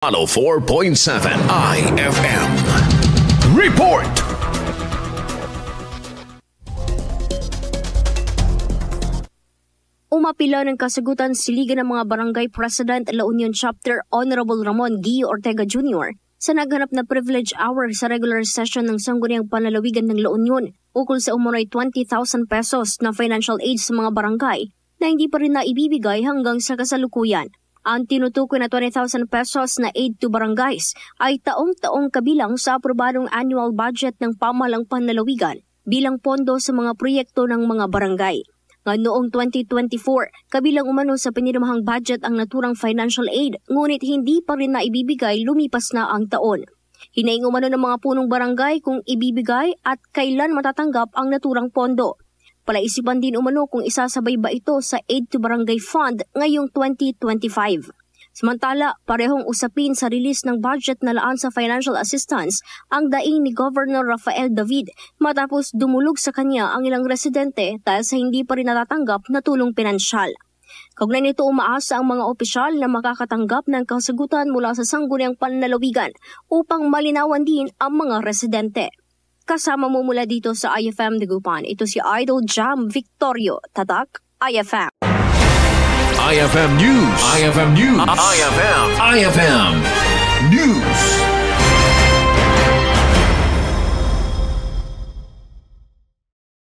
104.7 IFM. Report! Umapila ng kasagutan si Liga ng mga Barangay President La Union Chapter Honorable Ramon Guio Ortega Jr. sa naghanap na privilege hour sa regular session ng Sangguniang Panlalawigan ng La Union ukol sa umunoy 20,000 pesos na financial aid sa mga barangay na hindi pa rin naibibigay hanggang sa kasalukuyan. Ang tinutukoy na 20,000 pesos na aid to barangays ay taong-taong kabilang sa aprobadong annual budget ng pamahalang panlalawigan bilang pondo sa mga proyekto ng mga barangay. Noong 2024, kabilang umano sa pinirmahang budget ang naturang financial aid, ngunit hindi pa rin naibibigay lumipas na ang taon. Hinaing umano ng mga punong barangay kung ibibigay at kailan matatanggap ang naturang pondo. Palaisipan din umano kung isasabay ba ito sa Aid to Barangay Fund ngayong 2025. Samantala, parehong usapin sa release ng budget na laan sa financial assistance ang daing ni Governor Rafael David matapos dumulog sa kanya ang ilang residente dahil sa hindi pa rin natatanggap na tulong pinansyal. Kaugnay nito, umaasa ang mga opisyal na makakatanggap ng kasagutan mula sa Sangguniang Panlalawigan upang malinawan din ang mga residente. Kasama mo mula dito sa IFM Dagupan, ito si Idol Jam Victorio, Tatak, IFM. IFM News. IFM News. IFM News.